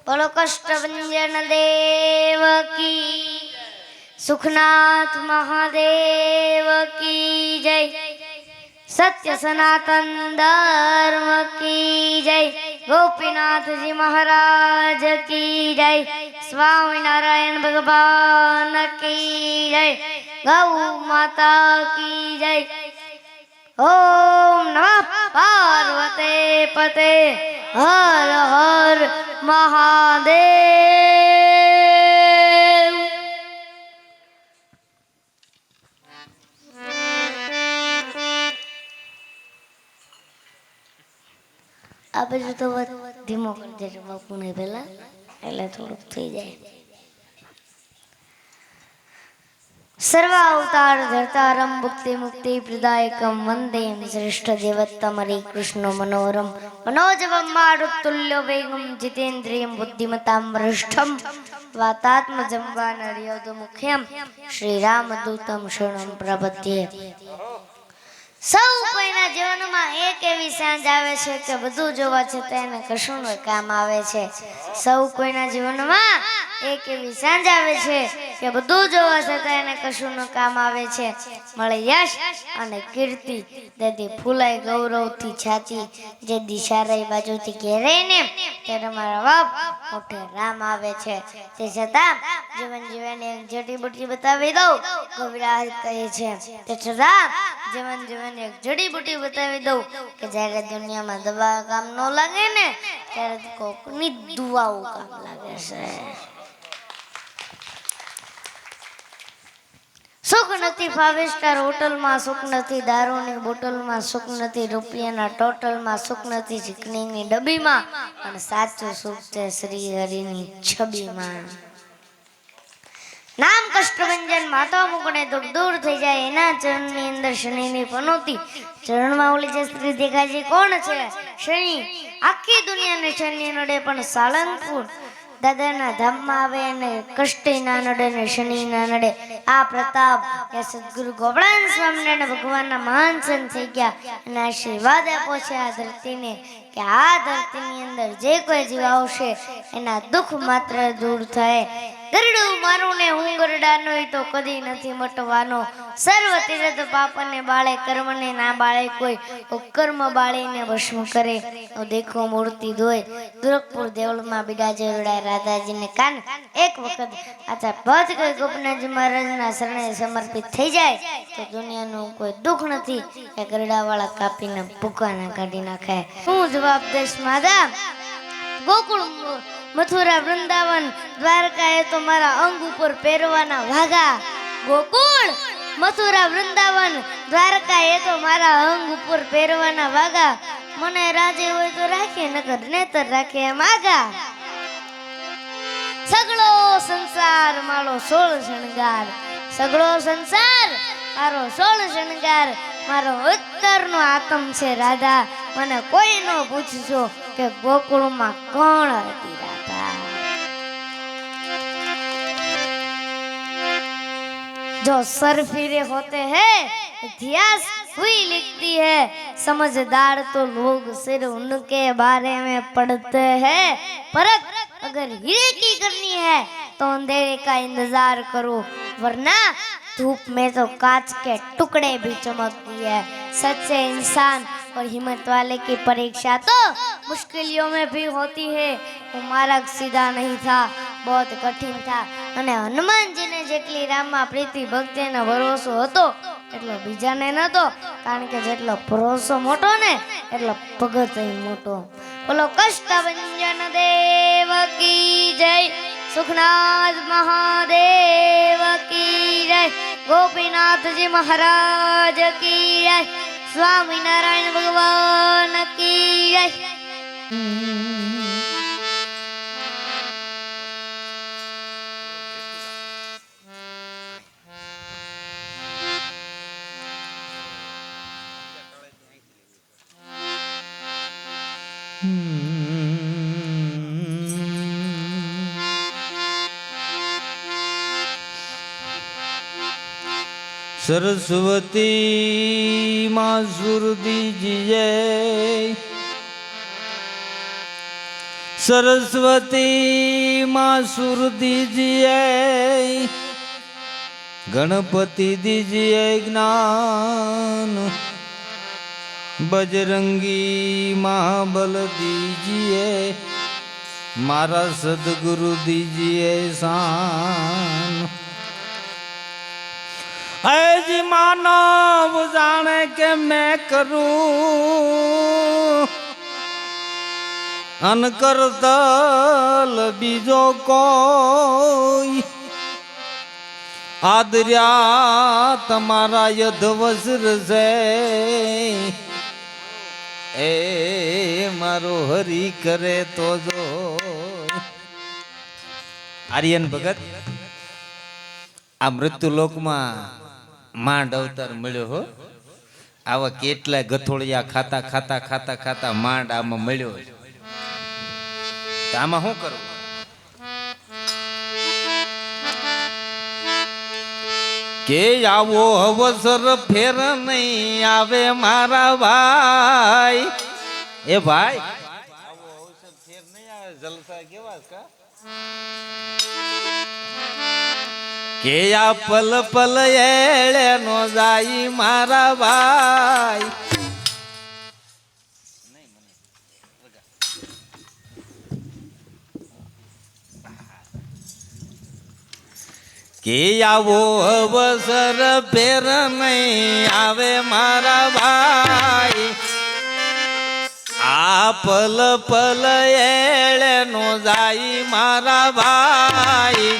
बोलो कष्टभंजन देव की, सुखनाथ महादेव की जय, सत्य सनातन धर्म की जय, गोपीनाथ जी महाराज की जय, स्वामी नारायण भगवान की जय, गौ माता की जय। ओम नमः पार्वते पते हर हर महादेव। आप जो तो धीमो कर दे बापू ने पहला એટલે થોડુંક થઈ જાય। सर्वावतार धर्तारम मुक्ति मुक्ति प्रदायकम वंदे श्रेष्ठ देवत्तम हरे कृष्ण मनोरम मनोजवम मारुतुल्य वेगम जितेन्द्रियम बुद्धिमताम वरिष्ठम वातात्मजं वानरयोधमुख्यम श्रीरामदूतम शरणं प्रपद्ये। સૌ કોઈના જીવનમાં એક એવી સાંજ આવે છે કે બધું જોવા છતાં એને કશું ન કામ આવે છે। સૌ કોઈના જીવનમાં એક એવી સાંજ આવે છે કે બધું જોવા છતાં એને કશું ન કામ આવે છે। મળે યશ અને કીર્તિ તેથી ફૂલાય ગૌરવથી છાતી જે દિશારાઈ બાજુથી ઘેરાય ને ત્યારે મારા બાપ મોઢે રામ આવે છે। તે છતાં જીવન જીવવાની એક જડીબુટી બતાવી દઉં કવિરાજ કહે છે। તે છતાં જીવન જીવન એક જડીબુટી બતાવી દઉં કે જ્યારે દુનિયામાં દવા કામ ન લાગે ને ત્યારે કોકની દુઆઓ કામ લાગે છે। સુખ નથી ફાઈવ સ્ટાર હોટલમાં, સુખ નથી દારૂની બોટલમાં, સુખ નથી રૂપિયાના ટોટલમાં, સુખ નથી ચીકણીની ડબ્બીમાં, પણ સાચું સુખ છે શ્રી હરિની છબીમાં। નામ કષ્ટભંજન માતા મુકણે દુઃખ દૂર થઈ જાય એના ચરણની અંદર શનિની પનોતી ચરણમાં ઓલી જે સ્ત્રી દેખાય છે કોણ છે? શનિ। આખી દુનિયાને શનિ નડે પણ સાળંગપુર દાદાના ધામમાં આવે અને કષ્ટી ના નડે ને શનિ ના નડે। આ પ્રતાપ એ સદગુરુ ગોપળાન સ્વામિનારાયણ ભગવાનના મહાન સંત થઈ ગયા અને આશીર્વાદ આપો છે આ ધરતીને કે આ ધરતીની અંદર જે કોઈ જીવ આવશે એના દુઃખ માત્ર દૂર થાય। ગરડું મારું ને હું ગરડાનો તો કદી નથી મટવાનો। સર્વ તીરથ પાપને બાળે કર્મને ના બાળે કોઈ કર્મ બાળીને ભસ્મ કરે। દેખો મૂર્તિ ધોય ગોરખપુર દેવળમાં બિરાજે રૂડાય રાધાજીને કાન એક વખત આચા ભજ કોઈ ગોપનાથજી મહારાજના શરણે સમર્પિત થઈ જાય તો દુનિયાનું કોઈ દુઃખ નથી એ ગરડાવાળા કાપીને ભૂકાના કાઢી નાખે। હું જવાબ દઈશ માધા ગોકુળ મથુરા વૃંદાવન દ્વારકા એ તો મારા અંગ ઉપર પહેરવાના વાઘા। ગોકુળ મથુરા વૃંદાવન દ્વારકા એ તો મારા અંગ ઉપર પહેરવાના વાઘા। મને રાજી હોય તો રાખે નકર નેતર રાખે માગા। સગળો સંસાર મારો 16 શણગાર, સગળો સંસાર મારો 16 શણગાર। મારો ઉત્તરનો આત્મ છે રાધા। મને કોઈ નો પૂછશો કે ગોકુળમાં કોણ હતી રાધા। जो सर फिरे होते हैं इतिहास हुई लिखती है, समझदार तो लोग सिर उनके बारे में पढ़ते हैं। परख अगर हीरे की करनी है तो अंधेरे का इंतजार करो, वरना धूप में तो कांच के टुकड़े भी चमकती है। सच्चे इंसान और हिम्मत वाले की परीक्षा तो मुश्किलों में भी होती है। वो मार्ग सीधा नहीं था, बहुत कठिन था। અને હનુમાનજીને જેટલી રામમાં પ્રીતિ ભક્તિ અને ભરોસો હતો એટલો બીજાને નતો, કારણ કે જેટલો ભરોસો મોટો ને એટલો ભગત મોટો। બોલો કષ્ટભંજન દેવ કી જય, સુખનાથ મહાદેવ કી જય, ગોપીનાથજી મહારાજ કી જય, સ્વામિનારાયણ ભગવાન કી જય। सरस्वती माँ सुरभि जय, सरस्वती माँ सुर दीजिए, गणपति दीजिए ज्ञान, बजरंगी महाबल दीजिए, मारा सदगुरु दीजिए शान। है जी मानव जाने के मैं करूं, अनकर दल बीजो कोई, आदर्या तमारा यद वज्र से, ए मारो हरि करे तो जो। आर्यन भगत आ मृत्युलोक में માંડ અવતાર મળ્યો હો। આવા કેટલા ગથોડિયા ખાતા ખાતા ખાતા ખાતા માંડ આમાં મળ્યો। આમાં શું કરું? કે આવો અવસર ફેર નહીં આવે મારા ભાઈ। એ ભાઈ આવો અવસર ફેર નહીં આવે, જલસા કેવા કા? કે આ પલ પલ એળે નો જાય મારા ભાઈ। કે આવો અવસર ફેર નહીં આવે મારા ભાઈ। આ પલ પલ એળે નો જાય મારા ભાઈ।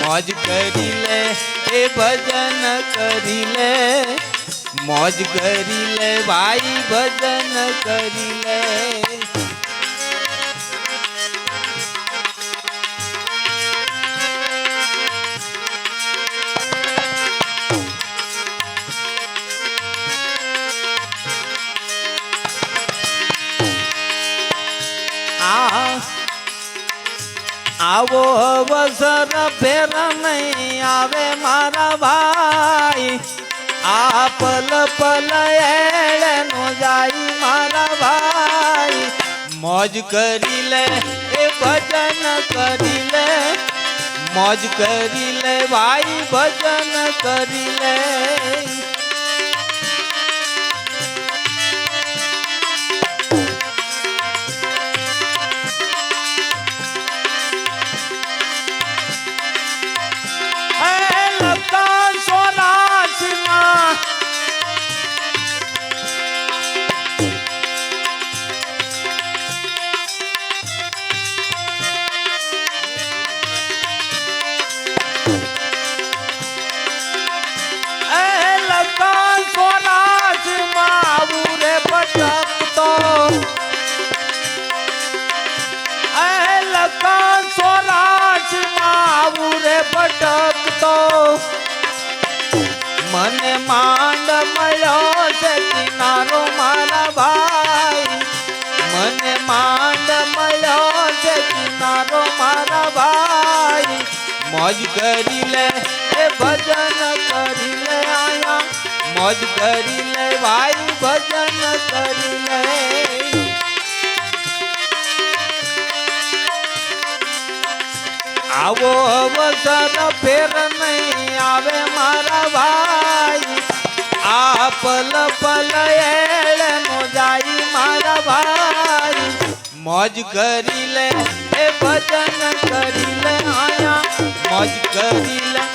मौज करी ले ए भजन करी ले, मौज करी ले भाई भजन करी ले। आवो अवसर फेर नहीं आवे मारा भाई। आ पल पल एड़े नो जाई मारा भाई। मौज करी ले ए भजन करी ले, मौज करी ले भाई भजन करी ले। भटकतो मने मांड मळ्यो छे किनारो मारा भाई। मने मांड मळ्यो छे किनारो मारा भाई। मौज करी ले ए भजन करी ले आया, मौज करी ले भाई भजन करी ले। आवो अवसर फेर नहीं आवे मारा भाई। आ पल पल एड़े नो जाई मारा भाई। मौज करी ले ए भजन करी ले आया, मौज करी ले।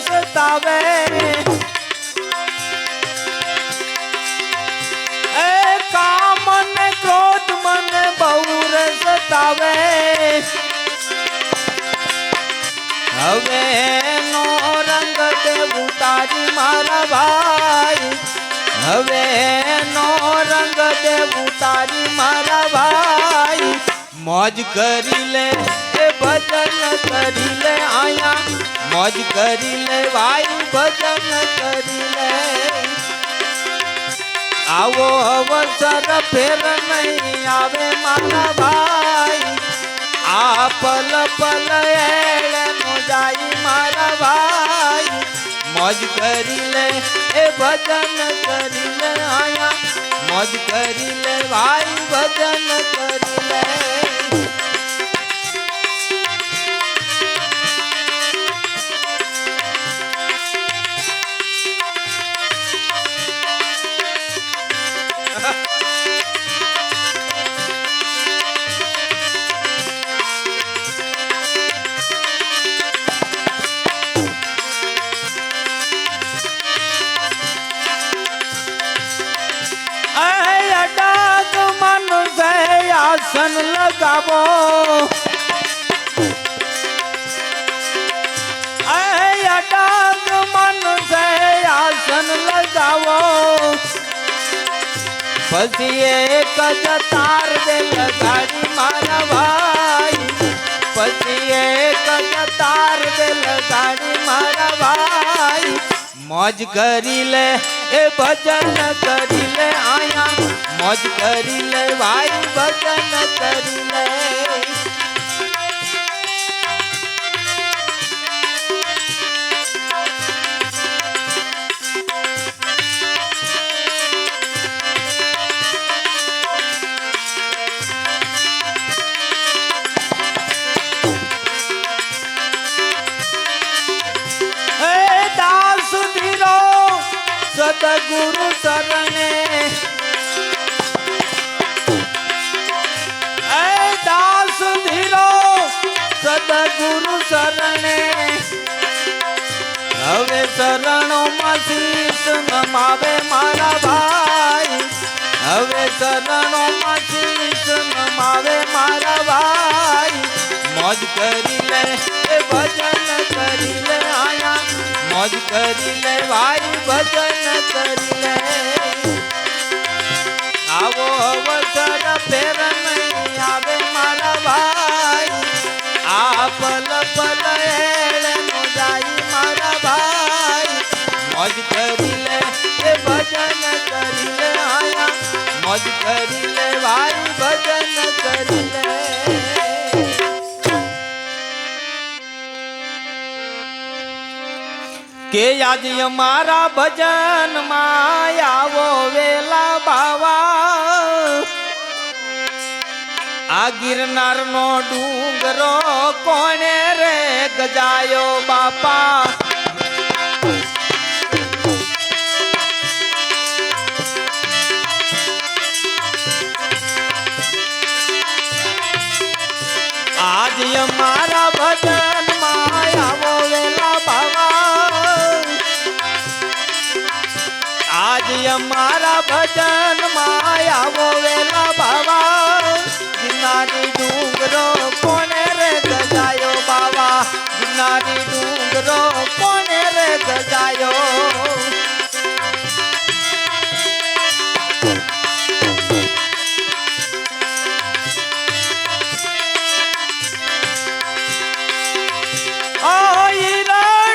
सतावे ए काम ने क्रोध मन बहुर सतावे। हवे नो रंग दे उतारी मारा भाई। हवे नो रंग दे उतारी मारा भाई। मौज करी ले ए भजन મોજ કરી લે ભાઈ ભજન કરી લે આવો અવસર ફેર નહીં આવે મારા ભાઈ આ પલ પલ એળનો જાય મારા ભાઈ મોજ કરી લે એ ભજન કરી લે આયા મોજ કરી લે ભાઈ ભજન કરી લે આસન લગાવો અડાગ મન સે આસન લગાવો પછી એક જ તાર દે લગાડી મારા ભાઈ પછી એક જ તાર દે લગાડી મારા ભાઈ મોજ કરી લે એ ભજન કરી લે આયા મોજ કરી લે ભાઈ ભજન કરી લે દાસ ધીરો સદગુરુ શરણે દાસ ધીરો સદગુરુ શરણે હવે શરણોમાં શીશ નમાવે મારા ભાઈ હવે શરણોમાં શીશ નમાવે મારા ભાઈ મોજ કરી લે એ ભજન કરી લે આયા મોજ કરી લે ભાઈ ભજન કરી લે આવો અવસર ફેર નહીં આવે મારા ભાઈ આ પલ પલ એળનો જાય મારા ભાઈ મોજ કરી લે એ ભજન કરી લે આયા મોજ કરી લે ભાઈ ભજન કરી લે કે આજે અમારા ભજન માં આવો વેલા બાવા આ ગિરનાર નો ડુંગરો કોને રે ગજાયો બાપા આજ અમારા ભજન માં આવો વેલા બાવા આજ અમારા ભજન માં આવો વેલા બાવા ગિરનારી ડુંગરો કોને રે ગજાયો બાવા ગિરનારી ડુંગરો કોને રે ગજાયો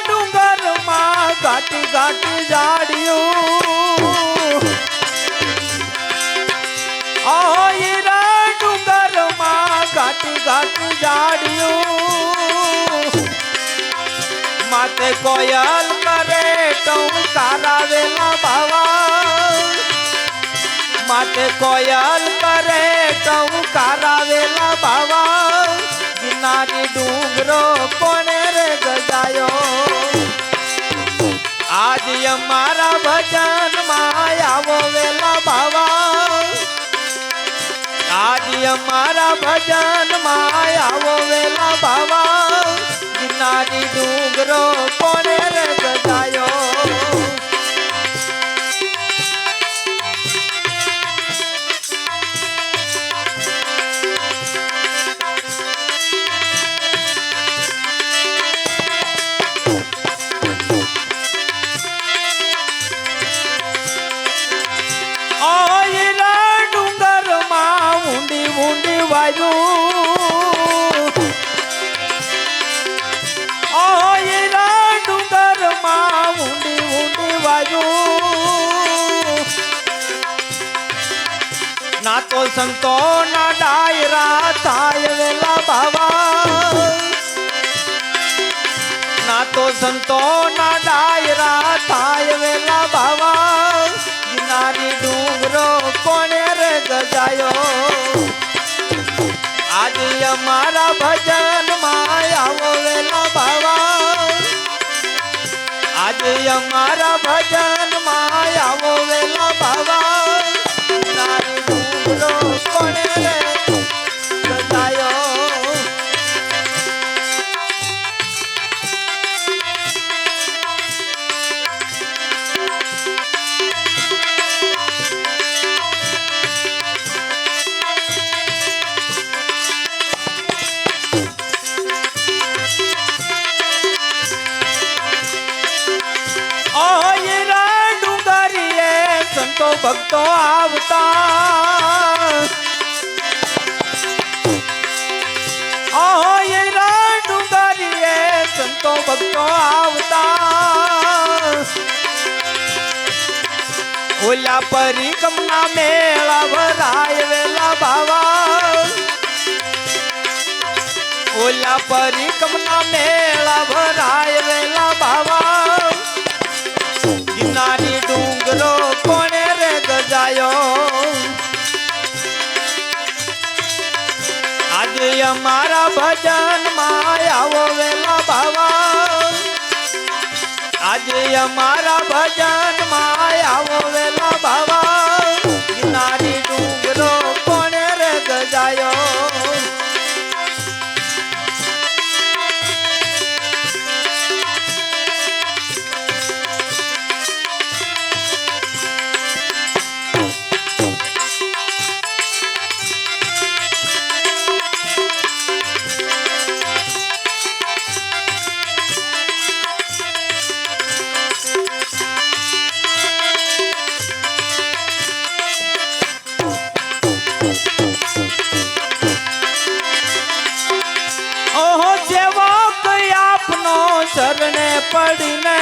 ડુંગર માં ઘાટી ઘાટી જાડિયું ડુંગર માં ઘાટી ઘાટી જાડિયું માતે કોયલ કરે ટંકાર વેલા બાવા માતે કોયલ કરે ટંકાર વેલા બાવા ગિરનારી ડુંગરો કોને રે ગજાયો આજ અમારા ભજન માં આવો વેલા બાવા આજ અમારા ભજન માં આવો વેલા બાવા ગિરનારી ડુંગરો કોને રે ગજાયો ડુંગર માં ઊંડી ઊંડી વાયું સંતોના ડાયરા થાય વેલા બાવા ના તો સંતોના ડાયરા થાય વેલા બાવા ગિરનારી ડુંગરો કોણે રે ગજાયો આજે અમારા ભજન માં આવો વેલા બાવા આજે અમારા ભજન માં આવો વેલા બાવા ગિરનારી ડુંગરો કોણે રે ગજાયો સંતો ભક્તો આવતા ડુંગરીએ સંતો ભક્તો આવતા ઓલા પરિક્રમના મેળા ભરાય વેલા બાવા ઓલા પરિક્રમના મેળા ભરાય વેલા બાવા ગિરનારી ડુંગરો કોણે રે ગજાયો આજે અમારા ભજન માં આવો વેલા બાવા આજે અમારા ભજન માં આવો વેલા બાવા ગિરનારી ડુંગરો કોણે રે ગજાયો શરણે પડીને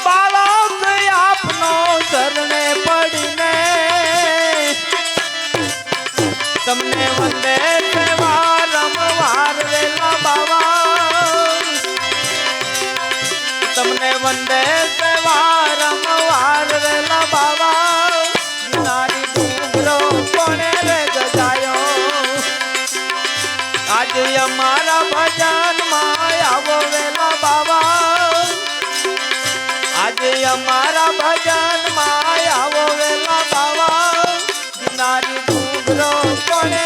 બાળક આપનો શરણે પડીને તમને વંદે વારંવાર વેલા બાવા તમને વંદે વારંવાર વેલા બાવા ગિરનારી ડુંગરો કોણે રે ગજાયો આજે અમારા ભજન માં આવો વેલા બાવા આજે અમારા ભજન માં આવો વેલા બાવા ગિરનારી ડુંગરો કોણે